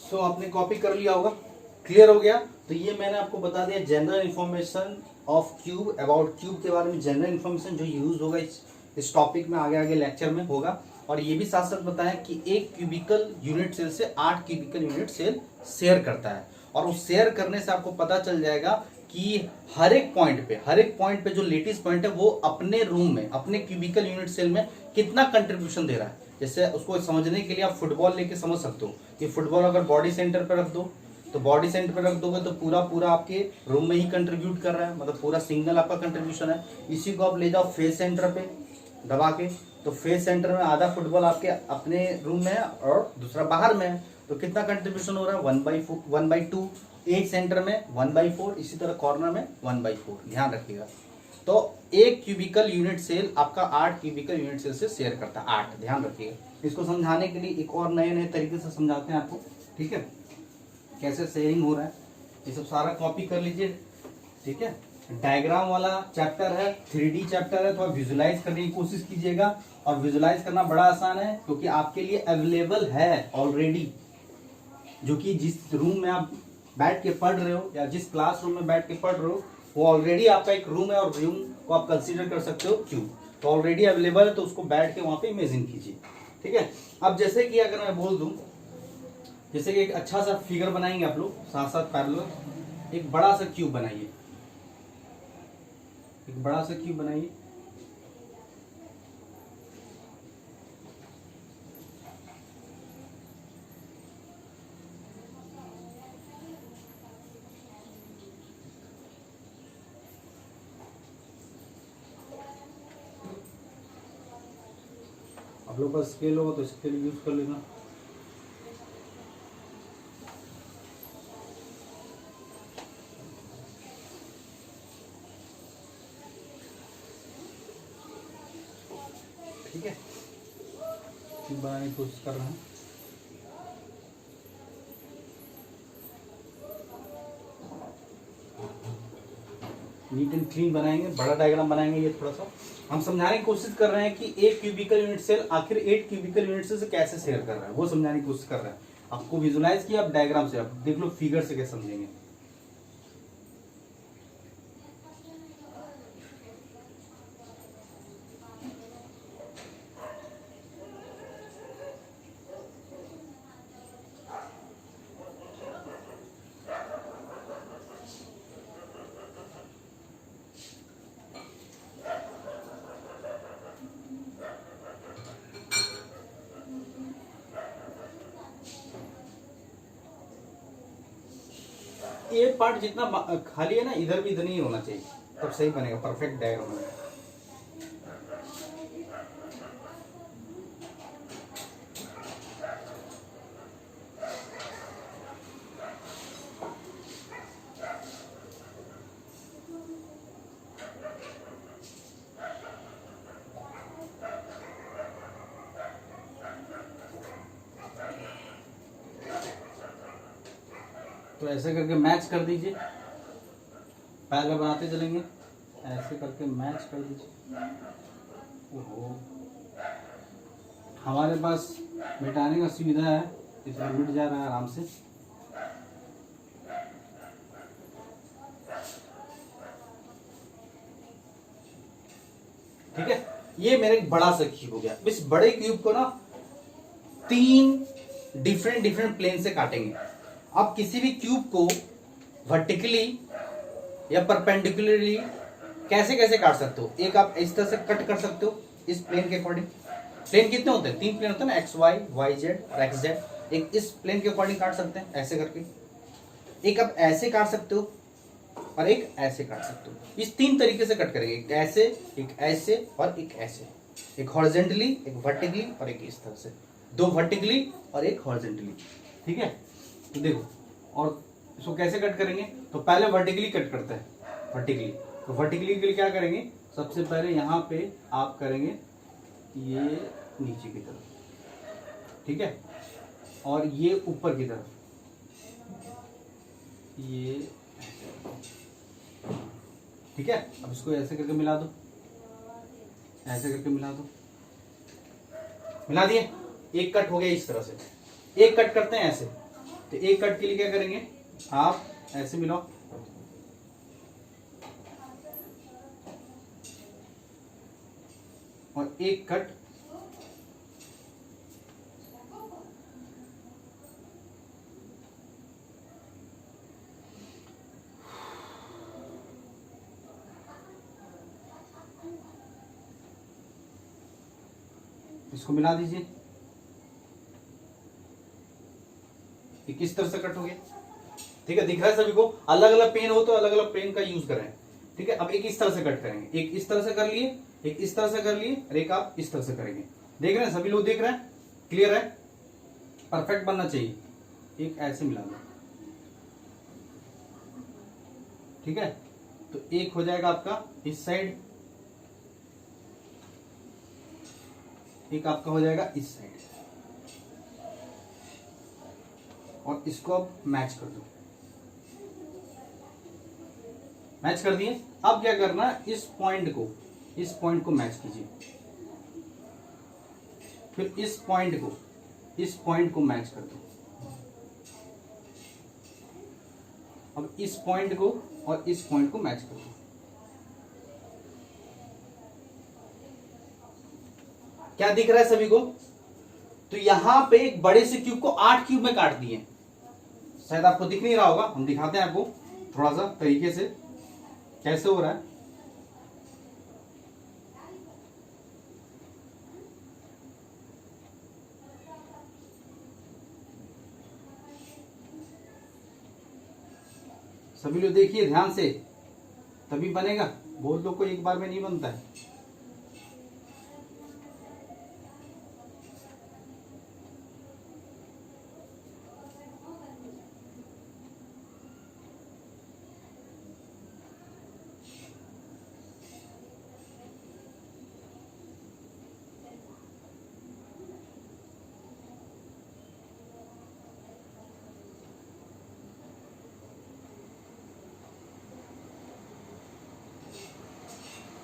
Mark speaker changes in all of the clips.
Speaker 1: सो आपने कॉपी कर लिया होगा, क्लियर हो गया। तो ये मैंने आपको बता दिया general information of cube, about cube के बारे में जनरल इन्फॉर्मेशन जो यूज होगा इस टॉपिक में, आगे आगे लेक्चर में होगा। और ये भी साथ साथ बताया कि एक क्यूबिकल यूनिट सेल से 8 क्यूबिकल यूनिट सेल शेयर करता है, और उस शेयर करने से आपको पता चल जाएगा कि हर एक पॉइंट पे जो लेटेस्ट पॉइंट है वो अपने रूम में, अपने क्यूबिकल यूनिट सेल में कितना कंट्रीब्यूशन दे रहा है। जैसे उसको समझने के लिए आप फुटबॉल लेके समझ सकते हो कि फुटबॉल अगर बॉडी सेंटर पर रख दो, तो बॉडी सेंटर पर रख दोगे तो पूरा पूरा आपके रूम में ही कंट्रीब्यूट कर रहा है, मतलब पूरा सिंगल आपका कंट्रीब्यूशन है। इसी को आप ले जाओ फेस सेंटर पे दबा के, तो फेस सेंटर में आधा फुटबॉल आपके अपने रूम में है और दूसरा बाहर में है, तो कितना कंट्रीब्यूशन हो रहा है 1/2। एक सेंटर में 1/4, इसी तरह कॉर्नर में 1/4, ध्यान रखिएगा। तो एक क्यूबिकल यूनिट सेल आपका 8 क्यूबिकल यूनिट सेल से शेयर करता है, 8, ध्यान रखिएगा। इसको समझाने के लिए एक और नए नए तरीके से समझाते हैं आपको, ठीक है, कैसे शेयरिंग हो रहा है, ये सब सारा कॉपी कर लीजिए, ठीक है। डायग्राम वाला चैप्टर है, 3D चैप्टर है, तो आप विजुलाइज करने की कोशिश कीजिएगा। और विजुलाइज करना बड़ा आसान है क्योंकि आपके लिए अवेलेबल है ऑलरेडी, जो कि जिस रूम में आप बैठ के पढ़ रहे हो या जिस क्लासरूम में बैठ के पढ़ रहे हो वो ऑलरेडी आपका एक रूम है, और रूम को आप कंसीडर कर सकते हो क्यूब, तो ऑलरेडी अवेलेबल है, तो उसको बैठ के वहां पे इमेजिन कीजिए, ठीक है। अब जैसे कि अगर मैं बोल दूं, जैसे कि एक अच्छा सा फिगर बनाएंगे आप लोग साथ साथ पैरेलल, एक बड़ा सा क्यूब बनाइए, एक बड़ा सा क्यूब बनाइए, आप लोग का स्केल होगा तो स्केल यूज कर लेना। ठीक है, बनाने की कोशिश कर रहे हैं। नीट एंड क्लीन बनाएंगे, बड़ा डायग्राम बनाएंगे। ये थोड़ा सा हम समझाने की कोशिश कर रहे हैं कि एक क्यूबिकल यूनिट सेल आखिर 8 क्यूबिकल यूनिट सेल से कैसे शेयर कर रहा है, वो समझाने की कोशिश कर रहे हैं। आपको विजुलाइज किया, आप डायग्राम से आप देख लो, फिगर से कैसे समझेंगे। ये पार्ट जितना खाली है ना, इधर भी इधर नहीं होना चाहिए, तब सही बनेगा, परफेक्ट डायग्राम बनेगा। तो ऐसे करके मैच कर दीजिए, पहले बनाते चलेंगे, ऐसे करके मैच कर दीजिए। ओहो, हमारे पास मिटाने का सुविधा है, इसमें मिट जा रहा है आराम से। ठीक है, ये मेरे एक बड़ा सा क्यूब हो गया। इस बड़े क्यूब को ना 3 डिफरेंट प्लेन से काटेंगे। आप किसी भी क्यूब को वर्टिकली या परपेंडिकुलरली कैसे कैसे काट सकते हो, एक आप इस तरह से कट कर सकते हो इस प्लेन के अकॉर्डिंग। प्लेन कितने होते हैं, 3 प्लेन होते हैं ना, एक्स वाई, वाई जेड और एक्स जेड। एक इस प्लेन के अकॉर्डिंग काट सकते हैं ऐसे करके, एक आप ऐसे काट सकते हो और एक ऐसे काट सकते हो। इस 3 तरीके से कट करेंगे, एक ऐसे और एक ऐसे, एक हॉरिजॉन्टली, एक वर्टिकली और एक इस तरह से, 2 वर्टिकली और एक हॉरिजॉन्टली। ठीक है, तो देखो, और इसको कैसे कट करेंगे, तो पहले वर्टिकली कट करते हैं, वर्टिकली। तो वर्टिकली के लिए क्या करेंगे, सबसे पहले यहाँ पे आप करेंगे ये नीचे की तरफ, ठीक है, और ये ऊपर की तरफ, ये, ठीक है। अब इसको ऐसे करके मिला दो, ऐसे करके मिला दो, मिला दिए, एक कट हो गया इस तरह से। एक कट करते हैं ऐसे, तो एक कट के लिए क्या करेंगे, आप ऐसे मिलाओ, और एक कट इसको मिला दीजिए। ये किस तरह से कट हो गया, ठीक है, दिख रहा है सभी को। अलग अलग पेन हो तो अलग अलग पेन का यूज करें, ठीक है। अब एक इस तरह से कट करेंगे, एक इस तरह से कर लिए, एक इस तरह से कर लिए, और एक आप इस तरह से करेंगे। देख रहे हैं सभी लोग, देख रहे हैं, क्लियर है, परफेक्ट बनना चाहिए। एक ऐसे मिला दो, ठीक है। तो एक हो जाएगा आपका इस साइड, एक आपका हो जाएगा इस साइड, और इसको अब मैच कर दो। मैच कर दिए। अब क्या करना, इस पॉइंट को मैच कीजिए, फिर इस पॉइंट को मैच कर दो। अब इस पॉइंट को और इस पॉइंट को मैच कर दो। क्या दिख रहा है सभी को? तो यहां पे एक बड़े से क्यूब को 8 क्यूब में काट दिए। शायद आपको दिख नहीं रहा होगा, हम दिखाते हैं आपको थोड़ा सा तरीके से कैसे हो रहा है। सभी लोग देखिए ध्यान से, तभी बनेगा। बहुत लोग को एक बार में नहीं बनता है।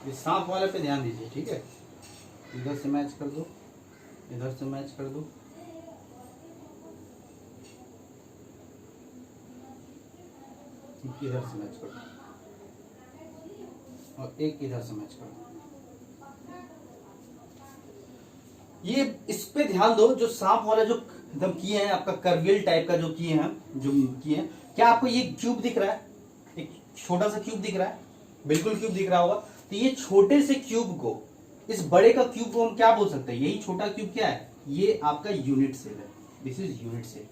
Speaker 1: इस सांप वाले पे ध्यान दीजिए, ठीक है। इधर से मैच कर दो, इधर से मैच कर दो, इधर से मैच कर दो, और एक इधर से मैच कर दो। ये इस पे ध्यान दो, जो सांप वाला जो एकदम किए हैं, आपका कर्विल टाइप का जो किए हैं, क्या आपको ये क्यूब दिख रहा है? एक छोटा सा क्यूब दिख रहा है, बिल्कुल क्यूब दिख रहा होगा। तो ये छोटे से क्यूब को, इस बड़े का क्यूब को हम क्या बोल सकते हैं? यही छोटा क्यूब क्या है? ये आपका यूनिट सेल है। This is unit cell.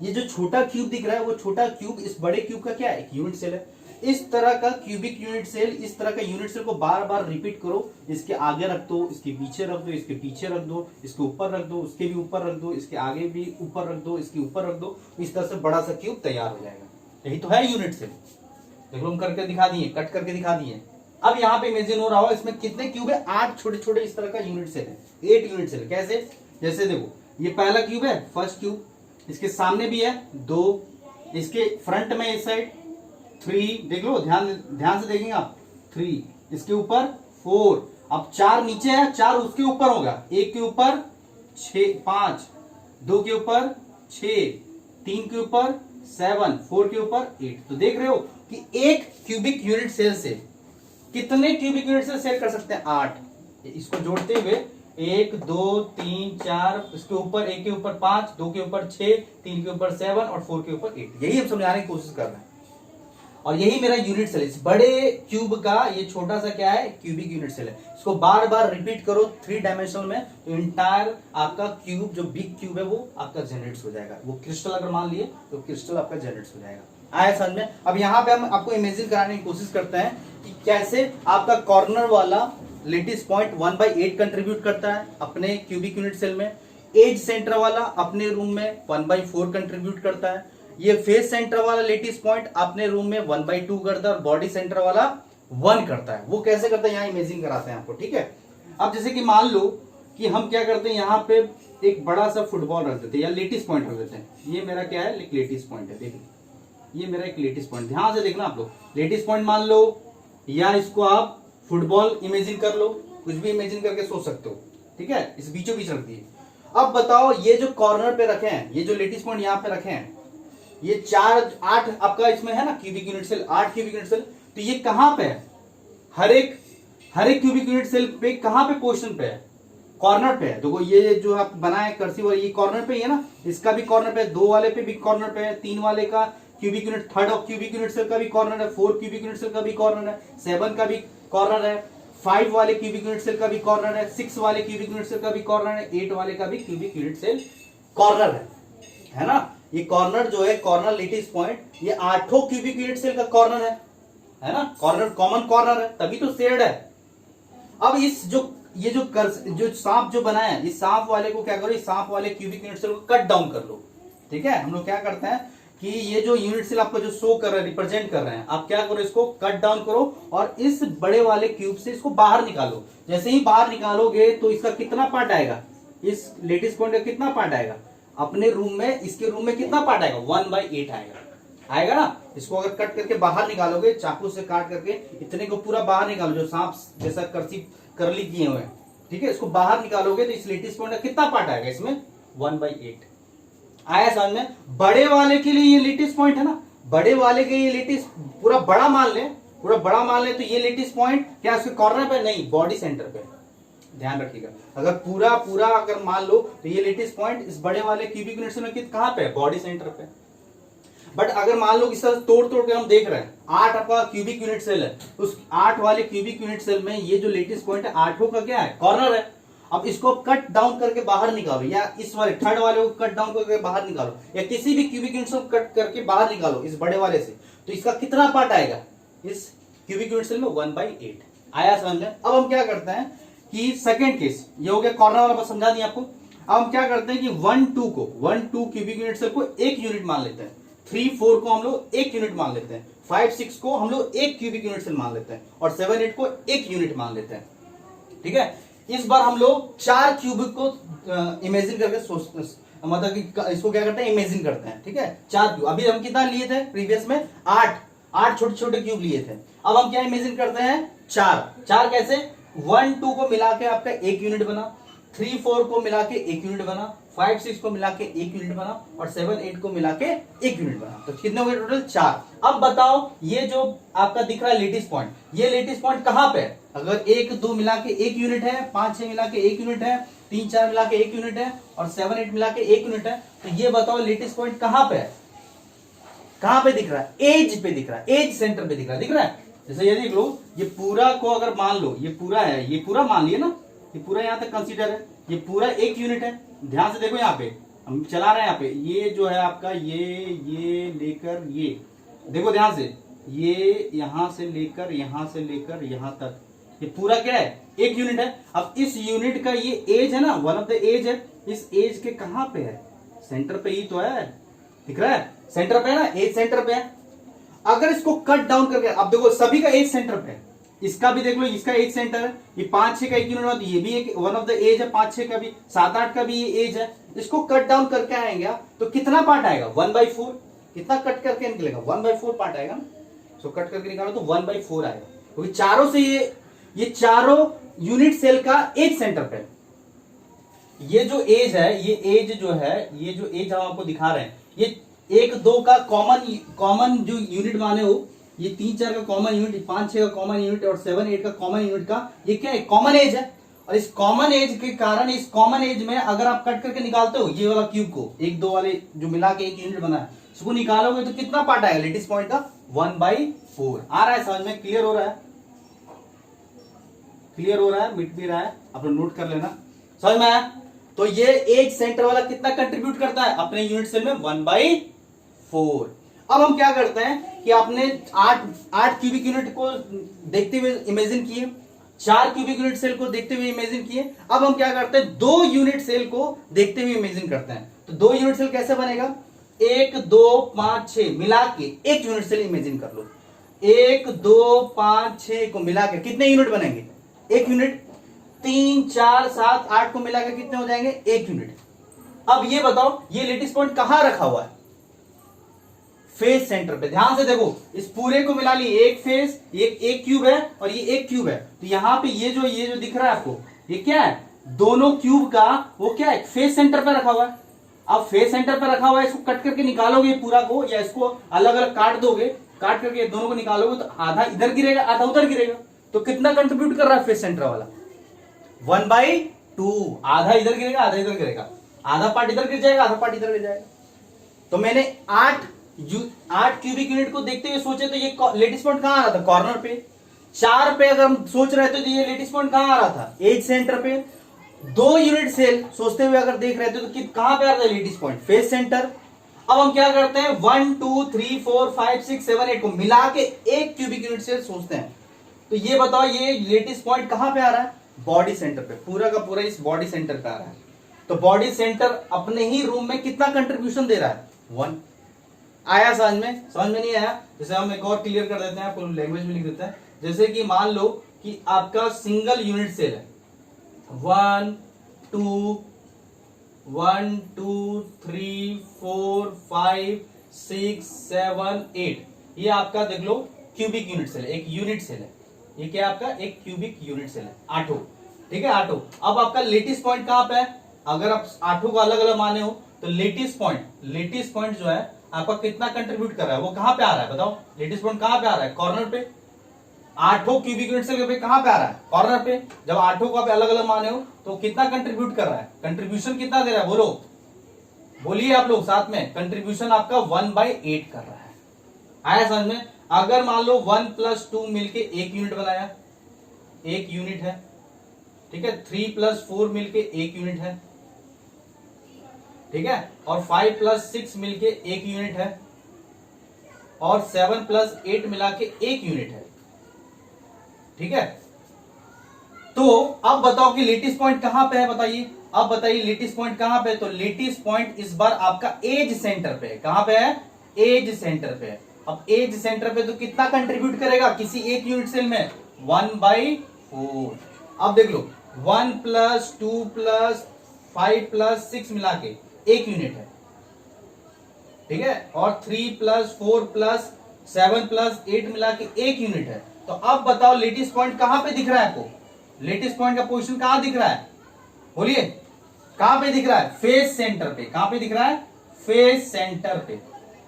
Speaker 1: ये जो छोटा क्यूब दिख रहा है, वो छोटा क्यूब इस बड़े क्यूब का क्या है? एक यूनिट सेल है। इस तरह का क्यूबिक यूनिट सेल, इस तरह का यूनिट सेल को बार बार रिपीट करो। इसके आगे रख दो, इसके पीछे रख दो, इसके पीछे रख दो, इसके ऊपर रख दो, उसके भी ऊपर रख दो, इसके आगे भी ऊपर रख दो, इसके ऊपर रख दो। इस तरह से बड़ा सा क्यूब तैयार हो जाएगा। यही तो है यूनिट सेल। देखो हम करके दिखा दिए, कट करके दिखा दिए। अब यहाँ पे इमेजिन हो रहा होगा इसमें कितने क्यूब है? 8 छोटे छोटे इस तरह का यूनिट सेल है, 8 यूनिट सेल। कैसे? जैसे देखो, ये पहला क्यूब है, फर्स्ट क्यूब, इसके सामने भी है 2, इसके फ्रंट में इस साइड 3, देख लो, ध्यान से देखेंगे आप, 3, इसके ऊपर 4, अब 4 नीचे है, 4 उसके ऊपर होगा, 1 के ऊपर 6, 5, 2 के ऊपर 6, 3 के ऊपर 7, 4 के ऊपर 8। तो देख रहे हो कि एक क्यूबिक यूनिट सेल से कितने क्यूबिक यूनिट से सेल कर सकते हैं? 8। इसको जोड़ते हुए 1 2 3 4, इसके ऊपर 1 के ऊपर 5, 2 के ऊपर 6, 3 के ऊपर 7 और 4 के ऊपर 8। यही हम समझाने की कोशिश कर रहे हैं, और यही मेरा यूनिट सेल है। इस बड़े क्यूब का ये छोटा सा क्या है? क्यूबिक यूनिट सेल है। इसको बार बार रिपीट करो 3 डायमेंशनल में, तो इंटायर आपका क्यूब, जो बिग क्यूब है, वो आपका जनरेट हो जाएगा। वो क्रिस्टल अगर मान लिए तो क्रिस्टल आपका जनरेट हो जाएगा। आया समझ में? अब यहाँ पे हम आपको इमेजिन कराने की कोशिश करते हैं कि कैसे आपका कॉर्नर वाला लेटिस पॉइंट 1/8 कंट्रीब्यूट करता है अपने क्यूबिक यूनिट सेल में, एज सेंटर वाला अपने रूम में 1/4 कंट्रीब्यूट करता है, ये फेस सेंटर वाला लेटिस पॉइंट अपने रूम में 1/2 करता है, और बॉडी सेंटर वाला 1 करता है। वो कैसे करता है यहाँ इमेजिन कराते हैं आपको, ठीक है। अब जैसे कि मान लो कि हम क्या करते हैं, यहाँ पे एक बड़ा सा फुटबॉल रख देते हैं या लेटिस पॉइंट रख देते हैं। ये मेरा क्या है? एक लेटिस पॉइंट है, देखिए ये मेरा एक लेटिस पॉइंट, ध्यान से देखना आप लोग। लेटिस पॉइंट मान लो, या इसको आप फुटबॉल इमेजिन कर लो, कुछ भी इमेजिन करके सोच सकते हो, ठीक है। इस बीचों बीच रख दिए। अब बताओ ये जो कॉर्नर पे रखे हैं, ये जो लेटिस पॉइंट यहाँ पे रखे हैं, ये 8 आपका इसमें है ना cubic unit cell, 8 cubic unit cell, तो ये कहां पे है? हर एक क्यूबिक यूनिट सेल पे कहां पे पोजीशन पे है? कॉर्नर पे है। देखो ये जो आप बनाए कर्सिव और ये कॉर्नर पे ही है ना, इसका भी कॉर्नर पे है, 2 वाले पे भी कॉर्नर पे है, 3 वाले का cubic unit, 3rd cubic unit cell का भी कॉर्नर है, 4 क्यूबिक यूनिट सेल का भी कॉर्नर है, 7 का भी कॉर्नर है, 5 वाले क्यूबिक यूनिट सेल का भी कॉर्नर है, 6 वाले क्यूबिक यूनिट सेल का भी कॉर्नर है, 8 वाले का भी क्यूबिक यूनिट सेल कॉर्नर है ना। ये कॉर्नर जो है, कॉर्नर लेटिस पॉइंट, ये 8 क्यूबिक यूनिट सेल का कॉर्नर है ना, कॉर्नर कॉमन कॉर्नर है, तभी तो शेयर्ड है। अब इस ये जो सांप जो बनाया है, इस सांप वाले को क्या करो, इस सांप वाले क्यूबिक यूनिट सेल को कट डाउन कर लो। ठीक है, हम लोग क्या करते हैं कि ये जो यूनिट सेल आपको जो शो कर रहे हैं, रिप्रेजेंट कर रहे हैं, आप क्या करो, इसको कट डाउन करो और इस बड़े वाले क्यूब से इसको बाहर निकालो। जैसे ही बाहर निकालोगे तो इसका कितना पार्ट आएगा, इस लेटिस पॉइंट का कितना पार्ट आएगा, अपने रूम में, इसके रूम में कितना पार्ट आएगा, 1/8 आएगा ना। इसको अगर कट करके बाहर निकालोगे, चाकू से काट करके इतने को पूरा बाहर निकालो, जो सांप जैसा करली किए हुए हैं, ठीक है, इसको बाहर निकालोगे तो इस लेटिस पॉइंट का कितना पार्ट आएगा, इसमें 1/8 आया समझ में। बड़े वाले के लिए ये लेटिस पॉइंट है ना, बड़े वाले के ये लेटिस पूरा बड़ा मान ले, तो ये लेटिस पॉइंट क्या उसके कॉर्नर पे नहीं, बॉडी सेंटर पे, ध्यान रखिएगा। अगर पूरा अगर मान लो तो ये लेटिस पॉइंट इस बड़े वाले क्यूबिक यूनिट सेल में कहां पे है, बॉडी सेंटर पे। बट अगर मान लो इस तरह तोड़ के हम देख रहे हैं, 8 आपका क्यूबिक यूनिट सेल है, उस 8 वाले क्यूबिक यूनिट सेल में ये जो लेटिस पॉइंट है 8 का क्या है, कॉर्नर है। अब इसको कट डाउन करके बाहर निकालो, या इस वाले 3rd वाले को कट डाउन करके बाहर निकालो, या किसी भी क्यूबिक यूनिट सेल को कट करके बाहर निकालो इस बड़े वाले से, तो इसका कितना पार्ट आएगा, इस क्यूबिक यूनिट सेल में 1/8 आया समझ में। अब हम क्या करते हैं कि सेकंड केस ये हो गया, कॉर्नर वाला बस समझा दिया आपको। अब हम क्या करते हैं कि 1-2 क्यूबिक यूनिट सेल को 1 यूनिट मान लेते हैं, 3-4 को हम लोग 1 यूनिट मान लेते हैं, 5-6 को हम लोग 1 क्यूबिक यूनिट सेल मान लेते हैं, और 7-8 को 1 यूनिट मान लेते हैं। ठीक है, इस बार हम लोग 4 क्यूबिक को इमेजिन करके मतलब कि इसको क्या करते हैं, इमेजिन करते हैं। ठीक है, 4 क्यूब, अभी हम कितना लिए थे प्रीवियस में, 8 छोटे छोटे क्यूब लिए थे। अब हम क्या इमेजिन करते हैं, 4 कैसे, 1-2 को मिला के आपका 1 यूनिट बना, 3-4 को मिला के 1 यूनिट बना, 5-6 को मिला के 1 यूनिट बना, और 7-8 को मिला के 1 यूनिट बना। तो कितने हो गए टोटल, 4। अब बताओ ये जो आपका दिख रहा है लेटिस पॉइंट, ये लेटिस पॉइंट कहां पे है, अगर 1-2 मिला के 1 यूनिट है, 5-6 मिला के 1 यूनिट है, 3-4 मिला के 1 यूनिट है, और 7-8 मिला के 1 यूनिट है, तो ये बताओ लेटिस पॉइंट कहां पे है, कहां पे दिख रहा है, एज पे दिख रहा है, एज सेंटर पे दिख रहा है। जैसे ये देख लो, ये पूरा को अगर मान लो, ये पूरा है, ये पूरा मान लिया ना, ये पूरा यहां तक कंसीडर है, ये पूरा 1 यूनिट है। ध्यान से देखो, यहाँ पे हम चला रहे हैं, यहाँ पे ये जो है आपका ये लेकर ये देखो ध्यान से, ये यहां से लेकर यहां तक, ये पूरा क्या है, 1 यूनिट है। अब इस यूनिट का ये एज है ना, वन ऑफ द एज है, इस एज के कहां पे है, सेंटर पे ही तो है, दिख रहा है, सेंटर पे है ना, एज सेंटर पे है। अगर इसको कट डाउन करके, अब देखो सभी का एज सेंटर पे है, इसका भी देख लो, इसका एज सेंटर है, ये 5-6 का 1 यूनिट, ये भी एक वन ऑफ द एज है, 5-6 का भी, 7-8 का भी ये एज है। इसको कट डाउन करके आएंगे तो कितना पार्ट आएगा, 1/4। कितना कट करके निकलेगा, 1/4 पार्ट आएगा ना, सो कट करके निकालो तो 1/4 आएगा, क्योंकि चारों से ये चारों यूनिट सेल का एज सेंटर पे। ये जो एज है, ये एज जो है, ये जो एज हम आपको दिखा रहे हैं, ये 1-2 का कॉमन जो यूनिट माने हो, ये 3-4 का कॉमन यूनिट, 5-6 का कॉमन यूनिट, और 7-8 का कॉमन यूनिट का ये क्या है, कॉमन एज है। और इस कॉमन एज के कारण, इस कॉमन एज में अगर आप कट करके निकालते हो ये वाला क्यूब को, 1-2 वाले जो मिला के 1 यूनिट बना है, इसको निकालोगे तो कितना पार्ट आएगा लेटिस पॉइंट का, 1/4 आ रहा है समझ में, क्लियर हो रहा है, मिट भी रहा है, आप लोग नोट कर लेना, समझ में आया। तो ये एज सेंटर वाला कितना कंट्रीब्यूट करता है अपने यूनिट सेल में, 1/4। अब हम क्या करते हैं कि आपने 8 क्यूबिक यूनिट को देखते हुए इमेजिन किए, 4 क्यूबिक यूनिट सेल को देखते हुए इमेजिन किए। अब हम क्या करते हैं, 2 यूनिट सेल को देखते हुए इमेजिन करते हैं। तो 2 यूनिट सेल कैसे बनेगा, 1, 2, 5, 6 मिला के 1 यूनिट सेल इमेजिन कर लो, 1, 2, 5, 6 को मिला के कितने यूनिट बनेंगे, 1 यूनिट। 3, 4, 7, 8 को मिला के कितने हो जाएंगे, 1 यूनिट। अब ये बताओ ये लेटिस पॉइंट कहां रखा हुआ है, फेस सेंटर पे। ध्यान से देखो, इस पूरे को मिला ली, एक फेस, एक क्यूब है और ये एक क्यूब है, तो यहाँ पे ये जो दिख रहा है आपको, ये क्या है, दोनों क्यूब का वो क्या है, फेस सेंटर पे रखा हुआ है। अब फेस सेंटर पे रखा हुआ है, इसको कट करके निकालोगे पूरा को, या इसको अलग अलग काट दोगे, काट करके दोनों को निकालोगे तो आधा इधर गिरेगा आधा उधर गिरेगा। तो कितना कंट्रीब्यूट कर रहा है फेस सेंटर वाला, 1/2। आधा इधर गिरेगा आधा इधर गिरेगा, आधा पार्ट इधर गिर जाएगा आधा पार्ट इधर गिर जाएगा। तो मैंने 8 क्यूबिक यूनिट को देखते हुए सोचे तो ये लेटिस पॉइंट कहां आ रहा था, कॉर्नर पे। 4 पे अगर हम सोच रहे थे तो ये लेटिस पॉइंट कहां आ रहा था, एज सेंटर पे। 2 यूनिट सेल सोचते हुए अगर देख रहे थे तो कहां पे आ रहा था लेटिस पॉइंट, फेस सेंटर। अब हम क्या करते हैं, 1 2 3 4 5 6 7 8 को मिला के एक क्यूबिक यूनिट सेल सोचते हैं। तो ये बताओ ये लेटिस पॉइंट कहां पे आ रहा है, बॉडी सेंटर पे, पूरा का पूरा इस बॉडी सेंटर पे आ रहा है। तो बॉडी सेंटर अपने ही रूम में कितना कंट्रीब्यूशन दे रहा है, 1। आया समझ में, समझ में नहीं आया? जैसे हम एक और क्लियर कर देते हैं, आपको लैंग्वेज में लिख देते हैं। जैसे कि मान लो कि आपका सिंगल यूनिट सेल है, 1 2 3 4 5 6 7 8, ये आपका देख लो क्यूबिक यूनिट सेल है, एक यूनिट सेल है। ये क्या आपका एक क्यूबिक यूनिट सेल है, 8। ठीक है 8। अब आपका लेटिस पॉइंट कहां पे है, अगर आप 8 को अलग अलग माने हो तो लेटिस पॉइंट जो है आपका कितना कंट्रीब्यूट कर रहा है, वो कहां पे आ रहा है बताओ, लेटिस पॉइंट कहां पे आ रहा है, कॉर्नर पे। 8 क्यूबिक यूनिट सेल पे कहां पे आ रहा है, कॉर्नर पे। जब 8 को आप अलग अलग माने हो तो कितना कंट्रीब्यूट कर रहा है, कंट्रीब्यूशन कितना दे रहा है, बोलो बोलिए आप लोग साथ में, कंट्रीब्यूशन आपका 1/8 कर रहा है। आया समझ में? अगर मान लो 1 + 2 मिलके एक यूनिट बनाया, एक यूनिट है, ठीक है। 3 + 4 मिलके एक यूनिट है, ठीक है। और 5 + 6 मिलके एक यूनिट है, और 7 + 8 मिला के एक यूनिट है, ठीक है। तो अब बताओ कि लेटिस पॉइंट कहां पे है, बताइए। अब बताइए लेटिस पॉइंट कहां पे है, तो लेटिस पॉइंट इस बार आपका एज सेंटर पे है। कहां पे है, एज सेंटर पे है। अब एज सेंटर पे तो कितना कंट्रीब्यूट करेगा किसी एक यूनिट सेल में, 1/4। अब देख लो 1 + 2 + 5 + 6 मिला के एक यूनिट है, ठीक है। और 3 + 4 + 7 + 8 मिला के एक यूनिट है। तो अब बताओ लेटिस पॉइंट कहां पे दिख रहा है आपको, लेटिस पॉइंट का पोजीशन कहां दिख रहा है, बोलिए कहां पे दिख रहा है, फेस सेंटर पे। कहां पे दिख रहा है, फेस सेंटर पे।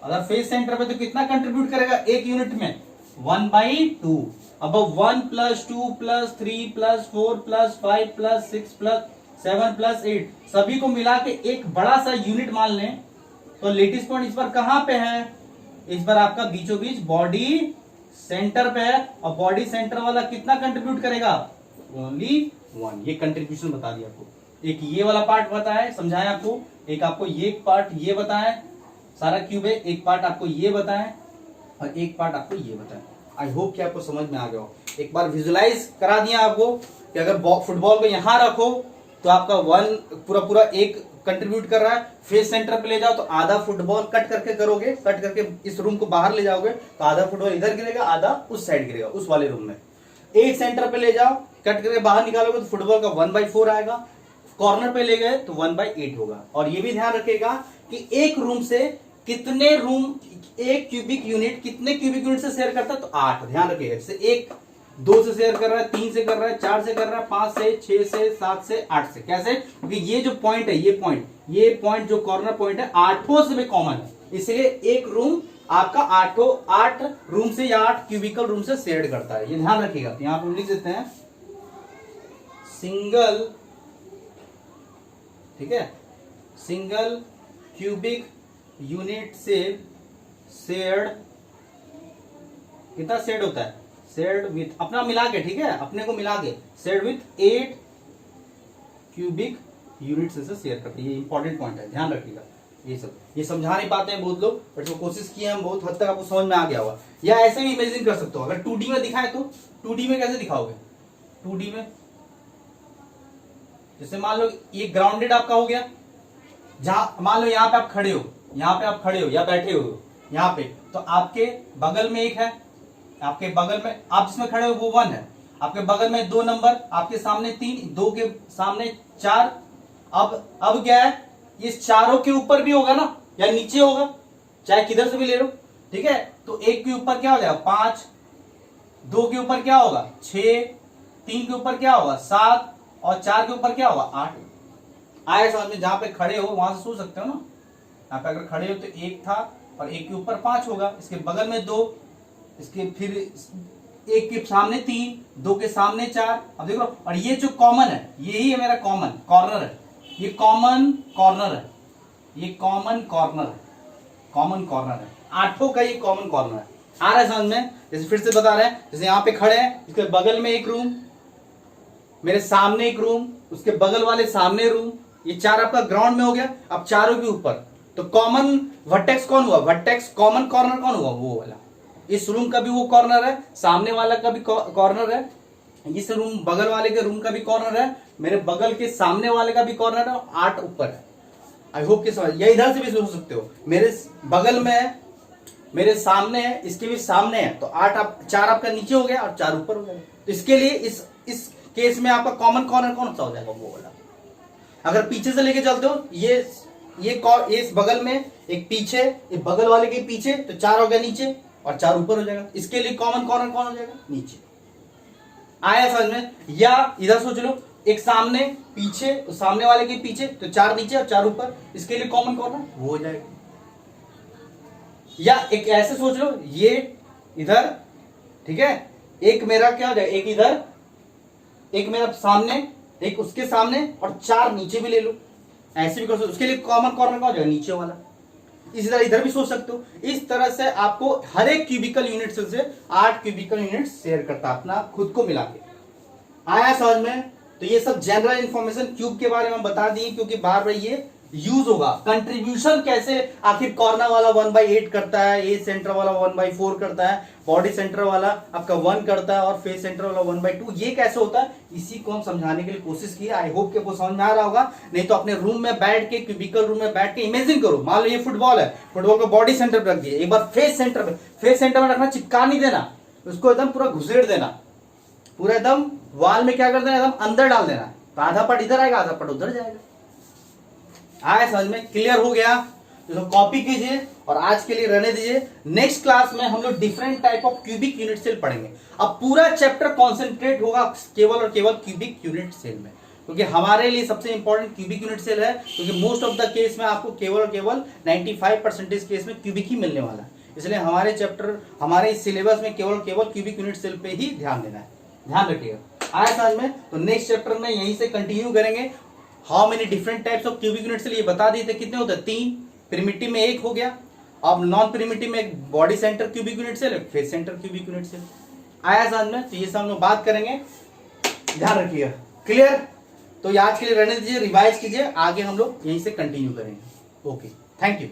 Speaker 1: अगर फेस सेंटर पे तो कितना कंट्रीब्यूट करेगा एक यूनिट में, 1/2। अब 1 + 2 + 3 + 4 + 5 + 6 + 7 + 8 सभी को मिला के एक बड़ा सा यूनिट मान लें, तो लेटिस पॉइंट इस बार कहां पे है, इस बार आपका बीचों बीच बॉडी सेंटर पे है। और बॉडी सेंटर वाला कितना कंट्रीब्यूट करेगा, ओनली 1। ये कंट्रीब्यूशन बता दिया आपको। एक ये वाला पार्ट बताया, समझाया आपको, एक आपको ये पार्ट ये बताया, सारा क्यूब है, एक पार्ट आपको ये बताया और एक पार्ट आपको ये बताया। आई होप कि आपको समझ में आ गया हो। एक बार विजुलाइज करा दिया आपको कि अगर फुटबॉल को यहां रखो तो आपका 1 पूरा एक कंट्रीब्यूट कर रहा है, फेस सेंटर पे ले जाओ तो आधा फुटबॉल कट करके करोगे, कट करके इस रूम को बाहर ले जाओगे तो आधा फुटबॉल इधर गिरेगा आधा उस साइड गिरेगा, उस वाले रूम में। एक सेंटर पे ले जाओ, कट करके बाहर निकालोगे तो फुटबॉल का 1/4 आएगा, कॉर्नर पे ले गए तो 1/8 होगा। और ये भी ध्यान रखेगा कि एक रूम से कितने रूम, एक क्यूबिक यूनिट कितने क्यूबिक यूनिट से शेयर करता है, तो 8। ध्यान रखिएगा, जैसे 1 2 से शेयर कर रहा है, 3 से कर रहा है, 4 से कर रहा है, 5 से, 6 से, 7 से, 8 से। कैसे, क्योंकि ये जो पॉइंट है, ये पॉइंट जो कॉर्नर पॉइंट है 8 से भी कॉमन है, इसलिए एक रूम आपका 8 रूम से या 8 क्यूबिकल रूम से शेयर करता है। ये ध्यान रखिएगा। यहां पर लिख देते हैं सिंगल, ठीक है, सिंगल क्यूबिक यूनिट से शेयर्ड, कितना शेयर्ड होता है, शेयर्ड विथ अपना मिला के, ठीक है, अपने को मिला के शेयर्ड विथ 8 क्यूबिक यूनिट से शेयर करते हैं। ये इंपॉर्टेंट पॉइंट है, ध्यान रखिएगा। ये समझा नहीं पाते हैं बहुत लोग, बट जो कोशिश किए हम बहुत हद तक आपको समझ में आ गया होगा। या ऐसे भी इमेजिन कर सकते हो, अगर 2D में दिखाए तो 2D में कैसे दिखाओगे, 2D में जैसे मान लो ये ग्राउंडेड आपका हो गया, जहां मान लो यहाँ पे आप खड़े हो, यहाँ पे आप खड़े हो या बैठे हो यहाँ पे, तो आपके बगल में एक है, आपके बगल में आप जिसमें खड़े हो वो 1 है, आपके बगल में 2 नंबर, आपके सामने 3, 2 के सामने 4। अब क्या है, ये चारों के ऊपर भी होगा ना या नीचे होगा, चाहे किधर से भी ले लो, ठीक है। तो 1 के ऊपर क्या हो जाएगा 5, 2 के ऊपर क्या होगा 6, 3 के ऊपर क्या होगा 7 और 4 के ऊपर क्या होगा 8। आए समझ में, जहां पे खड़े हो वहां से सोच सकते हो ना, यहाँ पे अगर खड़े हो तो 1 था और 1 के ऊपर 5 होगा, इसके बगल में 2, इसके फिर 1 के सामने 3, 2 के सामने 4। अब देखो, और ये जो कॉमन है यही है मेरा कॉमन कॉर्नर है, ये कॉमन कॉर्नर है, ये कॉमन कॉर्नर है, कॉमन कॉर्नर है, 8 का ये कॉमन कॉर्नर है। आ रहा है समझ में? जैसे फिर से बता रहे हैं, जैसे यहाँ पे खड़े हैं, इसके बगल में एक रूम, मेरे सामने एक रूम, उसके बगल वाले सामने रूम, ये 4 आपका ग्राउंड में हो गया। अब चारों के ऊपर तो कॉमन वर्टेक्स कौन हुआ, वर्टेक्स कॉमन कॉर्नर कौन हुआ, वो वाला। इस रूम का भी वो कॉर्नर है, सामने वाला का भी कॉर्नर है, इस रूम बगल वाले के रूम का भी कॉर्नर है, मेरे बगल के सामने वाले का भी कॉर्नर है, 8 ऊपर है। आई होप कि समझ, या इधर से भी सोच सकते हो, मेरे बगल में है, मेरे सामने है, इसके भी सामने है, तो 4 आपका नीचे हो गया और 4 ऊपर हो गया। तो इसके लिए इस केस में आपका कॉमन कॉर्नर कौन सा हो जाएगा, वो वाला। अगर पीछे से लेके चलते हो, ये इस बगल में एक पीछे, ये बगल वाले के पीछे, तो 4 हो गया नीचे और 4 ऊपर हो जाएगा। इसके लिए कॉमन कॉर्नर कौन हो जाएगा, नीचे। आया समझ में? या इधर सोच लो, एक सामने पीछे, तो सामने वाले के पीछे, तो 4 नीचे और 4 ऊपर, इसके लिए कॉमन कॉर्नर वो हो जाएगा। या एक ऐसे सोच लो, ये इधर, ठीक है, एक मेरा क्या हो जाएगा, एक इधर, एक मेरा सामने, एक उसके सामने और 4 नीचे भी ले लो, ऐसे भी कर सकते। उसके लिए कॉमन कॉर्नर का हो जाएगा नीचे वाला। इसी तरह इधर भी सोच सकते हो। इस तरह से आपको हर एक क्यूबिकल यूनिट सेल से 8 क्यूबिकल यूनिट शेयर करता है अपना खुद को मिला के। आया समझ में? तो ये सब जनरल इंफॉर्मेशन क्यूब के बारे में बता दी, क्योंकि बार बार ये यूज होगा। कंट्रीब्यूशन कैसे आखिर कॉर्नर वाला 1/8 करता है, ए सेंटर वाला 1/4 करता है, बॉडी सेंटर वाला आपका 1 करता है और फेस सेंटर वाला 1/2, ये कैसे होता है, इसी को हम समझाने के लिए कोशिश की। आई होप कि आपको समझ में आ रहा होगा। नहीं तो अपने रूम में बैठ के, क्यूबिकल रूम में बैठ के इमेजिन करो, मान लो ये फुटबॉल है, फुटबॉल को बॉडी सेंटर पर रख दिया, एक बार फेस सेंटर में रखना, चिपका नहीं देना उसको, एकदम पूरा घुसेड़ देना, पूरा एकदम वॉल में क्या कर देना, एकदम अंदर डाल देना, तो आधा पट इधर आएगा, आधा पट उधर जाएगा। आया समझ में? क्लियर हो गया? तो कॉपी कीजिए और आज के लिए रहने दीजिए। नेक्स्ट क्लास में हम लोग different type of cubic unit cell पढ़ेंगे। अब पूरा चैप्टर कॉन्सेंट्रेट होगा केवल और केवल क्यूबिक यूनिट सेल में, क्योंकि हमारे लिए सबसे इंपॉर्टेंट क्यूबिक यूनिट सेल है, क्योंकि मोस्ट ऑफ द केस में आपको केवल और केवल 95% केस में क्यूबिक ही मिलने वाला है। इसलिए हमारे चैप्टर, हमारे इस सिलेबस में केवल क्यूबिक यूनिट सेल पे ही ध्यान देना है, ध्यान रखिएगा। आया समझ में? तो नेक्स्ट चैप्टर में यहीं से कंटिन्यू करेंगे। How many different types of cubic unit cell, ये बता दिए थे कितने होते हैं, 3, प्रिमिटिव में 1 हो गया, अब नॉन प्रिमिटिव में एक body centre cubic unit cell, face centre cubic unit cell. आया समझ में? तो ये सब हम लोग बात करेंगे, ध्यान रखिएगा। क्लियर? तो आज के लिए रहने दीजिए, रिवाइज कीजिए, आगे हम लोग यहीं से कंटिन्यू करेंगे। Okay, thank you.